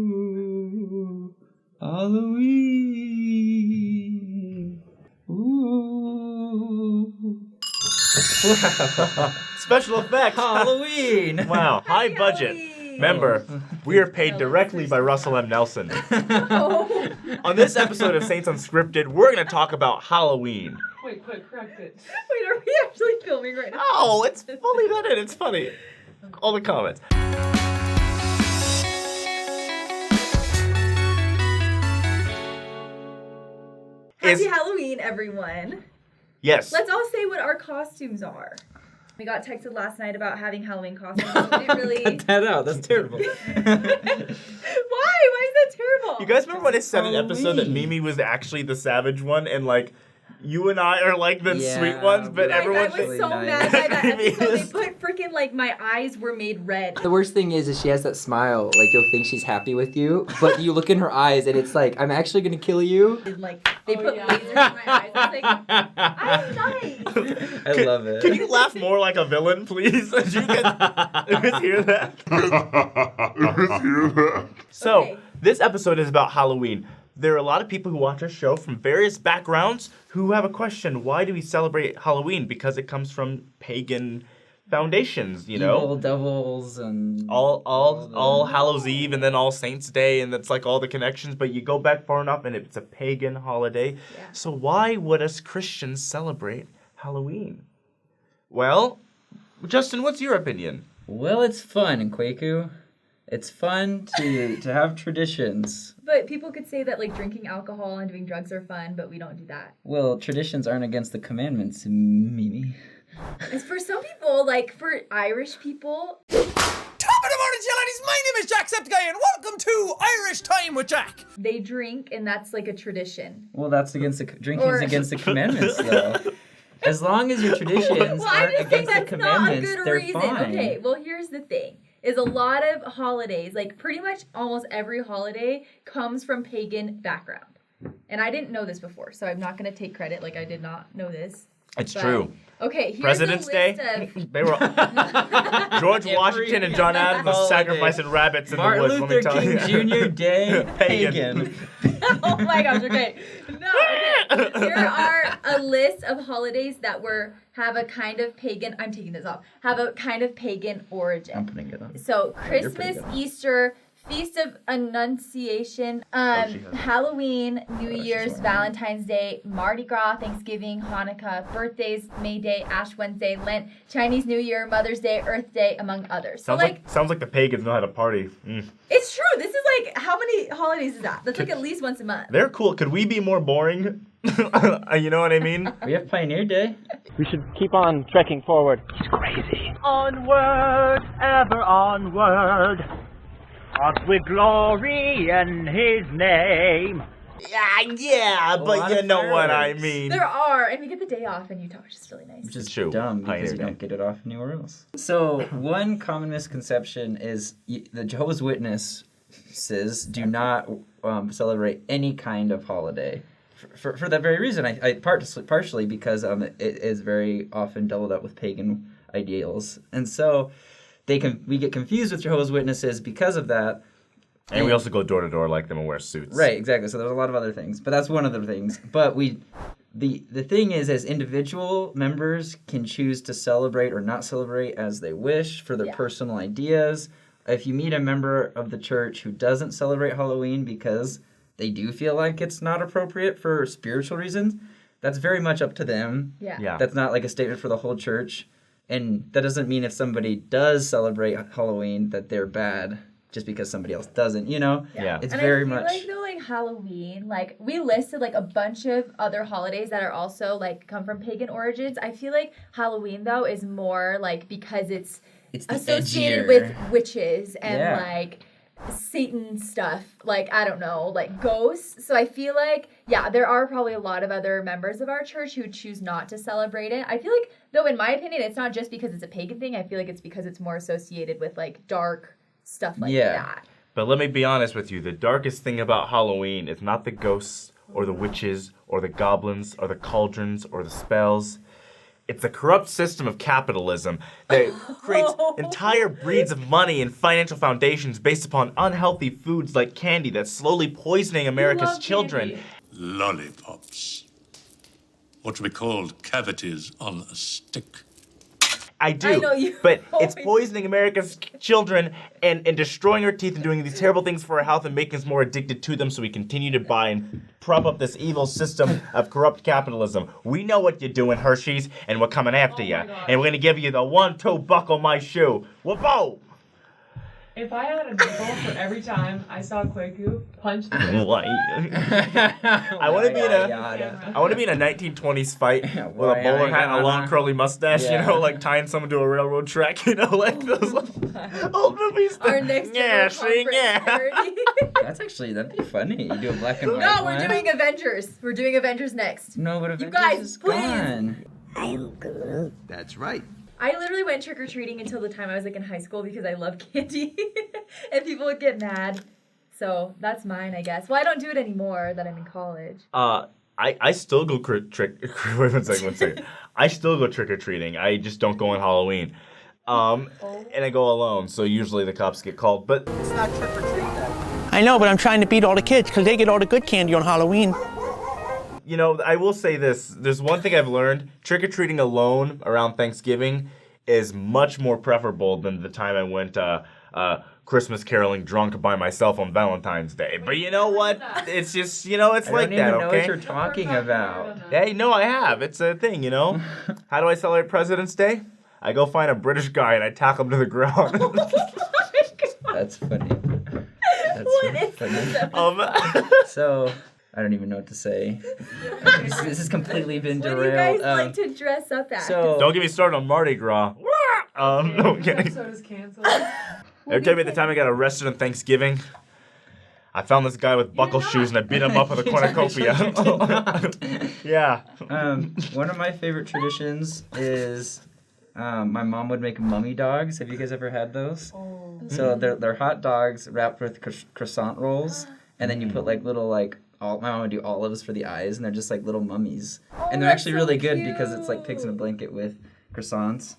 Ooh, Halloween. Ooh. Special effects. Halloween. Wow, high budget. Remember, we are paid directly by Russell M. Nelson. On this episode of Saints Unscripted, we're going to talk about Halloween. Wait, correct it. Wait, are we actually filming right now? Oh, it's fully done it. It's funny. All the comments. Happy Halloween, everyone. Yes. Let's all say what our costumes are. We got texted last night about having Halloween costumes. So we didn't really... Cut that out. That's terrible. Why? Why is that terrible? You guys remember when I said an episode that Halloween. Mimi was actually the savage one and like you and I are like the Yeah, sweet ones, but like, everyone I was so nice. mad by that Mimi episode. They is- put freaking like my eyes were made red. The worst thing is she has that smile, like you'll think she's happy with you, but you look in her eyes and it's like, I'm actually gonna kill you. And like they put lasers in my eyes. I was like, I'm nice. I love it. Can you laugh more like a villain, please? Did you guys hear that? So, Okay. this episode is about Halloween. There are a lot of people who watch our show from various backgrounds who have a question. Why do we celebrate Halloween? Because it comes from pagan foundations, you know? Evil devils and All Hallows Eve and then All Saints Day, and that's like all the connections, but you go back far enough and it's a pagan holiday. Yeah. So why would us Christians celebrate Halloween? Well, Justin, what's your opinion? Well, it's fun, Kwaku. It's fun to have traditions. But people could say that like drinking alcohol and doing drugs are fun, but we don't do that. Well, traditions aren't against the commandments, Mimi. As for some people, like for Irish people, Top of the morning, ladies. My name is Jacksepticeye, and welcome to Irish Time with Jack. they drink and that's like a tradition. Well, that's against the drinking's Or- against the commandments, though. As long as your traditions Well, I aren't just think against the that's not a commandments, good they're reason. fine. Okay, well here's the thing. Is a lot of holidays, like pretty much almost every holiday comes from pagan background. And I didn't know this before, so I'm not going to take credit like I did not know this. It's But- true. Okay, here's President's a list Day? of... They were George Washington and John Adams was holiday. sacrificing rabbits in the Martin woods. Luther let me tell King you. Jr. Day, Pagan. Oh my gosh, okay. No, okay. Here are a list of holidays that have a kind of pagan, I'm taking this off, have a kind of pagan origin. I'm putting it on. So you're pretty Christmas, good. Easter, Feast of Annunciation, she has it. Halloween, New she's Year's, wearing it. Valentine's Day, Mardi Gras, Thanksgiving, Hanukkah, birthdays, May Day, Ash Wednesday, Lent, Chinese New Year, Mother's Day, Earth Day, among others. So Sounds like the pagans know how to party. it's true. This is like, how many holidays is that? That's like at least once a month. They're cool. Could we be more boring? You know what I mean? We have Pioneer Day. We should keep on trekking forward. Onward, ever onward, as we glory in his name. Yeah, lot but you of know what I fireworks. mean. There are, and we get the day off in Utah, which is really nice. Which is True. dumb because Pioneer you Day. don't get it off anywhere else. So one common misconception is the Jehovah's Witnesses do not celebrate any kind of holiday. For that very reason, I partially because it is very often doubled up with pagan ideals, and so we get confused with Jehovah's Witnesses because of that. And we also go door to door like them and wear suits. Right, exactly. So there's a lot of other things, but that's one of the things. But the thing is, as individual members can choose to celebrate or not celebrate as they wish for their Yeah. personal ideas. If you meet a member of the church who doesn't celebrate Halloween because they do feel like it's not appropriate for spiritual reasons, that's very much up to them. Yeah. That's not like a statement for the whole church. And that doesn't mean if somebody does celebrate Halloween that they're bad just because somebody else doesn't, you know? Yeah. It's And very I feel much... like though, like Halloween, like we listed like a bunch of other holidays that are also like come from pagan origins. I feel like Halloween though is more like because it's the associated edgier. with witches and Yeah. like Satan stuff, like I don't know, like ghosts. So I feel like there are probably a lot of other members of our church who choose not to celebrate it. I feel like though in my opinion it's not just because it's a pagan thing. I feel like it's because it's more associated with like dark stuff like that. But let me be honest with you. The darkest thing about Halloween is not the ghosts or the witches or the goblins or the cauldrons or the spells. It's a corrupt system of capitalism that creates entire breeds of money and financial foundations based upon unhealthy foods like candy that's slowly poisoning America's children. Lollipops. What we call cavities on a stick. I do, I know you but it's always- poisoning America's children and destroying our teeth and doing these terrible things for our health and making us more addicted to them, so we continue to buy and prop up this evil system of corrupt capitalism. We know what you're doing, Hershey's, and we're coming after you. And we're gonna give you the 1-2 buckle my shoe. Whoa! If I had a nickel for every time I saw Kwaku punch the devil, I want to be in a. I want to be in a 1920s fight with a bowler hat and a long curly mustache, you know, like tying someone to a railroad track, you know, like those old movies. Our next parody. That'd be funny. You do a black and white No, one. we're doing Avengers. We're doing Avengers next. No, but Avengers guys, is please. gone. That's right. I literally went trick-or-treating until the time I was like in high school because I love candy. And people would get mad. So that's mine, I guess. Well, I don't do it anymore that I'm in college. I still go wait one second. I still go trick-or-treating. I just don't go on Halloween. And I go alone, so usually the cops get called. But It's not trick-or-treat then. I know, but I'm trying to beat all the kids because they get all the good candy on Halloween. you know, I will say this. There's one thing I've learned. Trick-or-treating alone around Thanksgiving is much more preferable than the time I went Christmas caroling drunk by myself on Valentine's Day. But you know what? It's just, you know, it's like that, I don't even know okay? what you're talking about. Hey, no, I have. It's a thing, you know? How do I celebrate President's Day? I go find a British guy and I tackle him to the ground. That's funny. That's What really is funny. So, I don't even know what to say. This has completely been What do derailed. you guys like to dress up as? So, Don't get me started on Mardi Gras. No, I'm kidding. episode is canceled. Every time at the time I got arrested on Thanksgiving, I found this guy with buckle shoes and I beat him up with a cornucopia. Yeah. One of my favorite traditions is my mom would make mummy dogs. Have you guys ever had those? Oh. So they're hot dogs wrapped with croissant rolls, and then you put like little like my mom would do olives for the eyes, and they're just like little mummies, and they're that's actually so really good because it's like pigs in a blanket with croissants.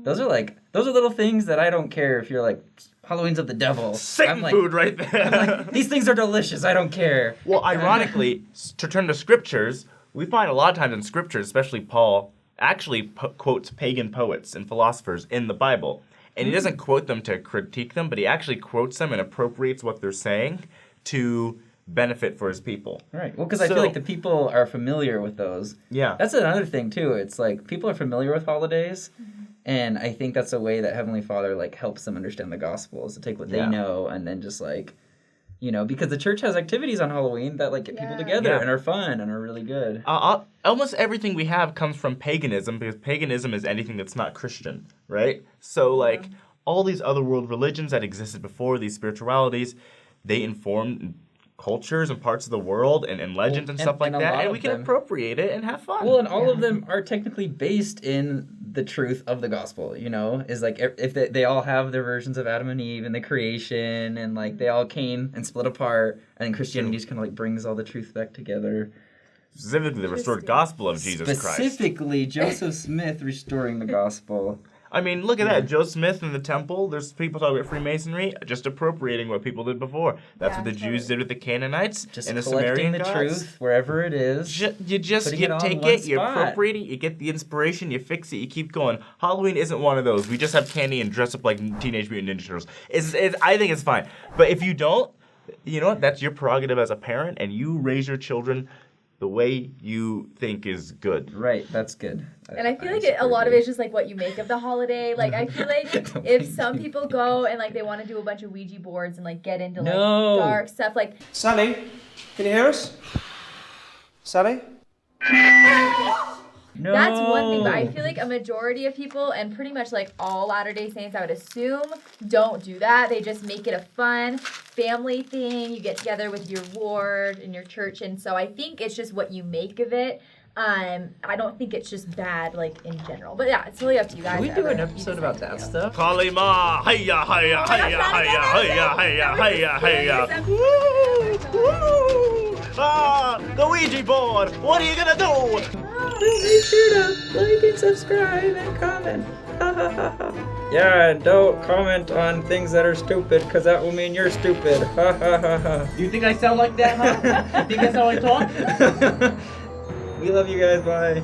Those are little things that I don't care if you're like Halloween's of the devil. Satan food right there. These things are delicious. I don't care. Well, ironically, to turn to scriptures, we find a lot of times in scriptures, especially Paul, actually quotes pagan poets and philosophers in the Bible. And he doesn't quote them to critique them, but he actually quotes them and appropriates what they're saying to benefit for his people. Right. Well, because I feel like the people are familiar with those. Yeah. That's another thing too. It's like people are familiar with holidays, and I think that's a way that Heavenly Father like helps them understand the gospel is to take what they know and then just like, you know, because the church has activities on Halloween that like get people together and are fun and are really good. Almost everything we have comes from paganism, because paganism is anything that's not Christian, right? So like all these other world religions that existed before, these spiritualities, they informed cultures and parts of the world and legends and stuff like that, and we can appropriate it and have fun. Well, and all of them are technically based in the truth of the gospel, you know, is like if they all have their versions of Adam and Eve and the creation, and like they all came and split apart, and then Christianity just kind of like brings all the truth back together. Specifically the restored gospel of Jesus Christ. Specifically, Joseph Smith restoring the gospel. I mean, look at that. Joe Smith in the temple. There's people talking about Freemasonry, just appropriating what people did before. That's what the Jews did with the Canaanites and the Sumerian the gods. truth wherever it is. You take it, you appropriate it, you get the inspiration, you fix it, you keep going. Halloween isn't one of those. We just have candy and dress up like Teenage Mutant Ninja Turtles. I think it's fine. But if you don't, you know what? That's your prerogative as a parent, and you raise your children the way you think is good. Right, that's good. And I feel like a lot of it is just like what you make of the holiday. Like I feel like if some people go and like they want to do a bunch of Ouija boards and like get into like dark stuff, like Sally, can you hear us? Sally? No. That's one thing, but I feel like a majority of people, and pretty much like all Latter-day Saints, I would assume, don't do that. They just make it a fun family thing. You get together with your ward and your church, and so I think it's just what you make of it. I don't think it's just bad, like, in general. But yeah, it's really up to you guys. Can we do an episode about that stuff? Kalima! Hiya, hiya, hiya, hiya, hiya, hiya, hiya, hiya. Woo! Woo! Ah, the Ouija board! What are you gonna do? Well, make sure to like and subscribe and comment. Yeah, and don't comment on things that are stupid, because that will mean you're stupid. Do you think I sound like that, huh? You think that's how I talk? We love you guys, bye.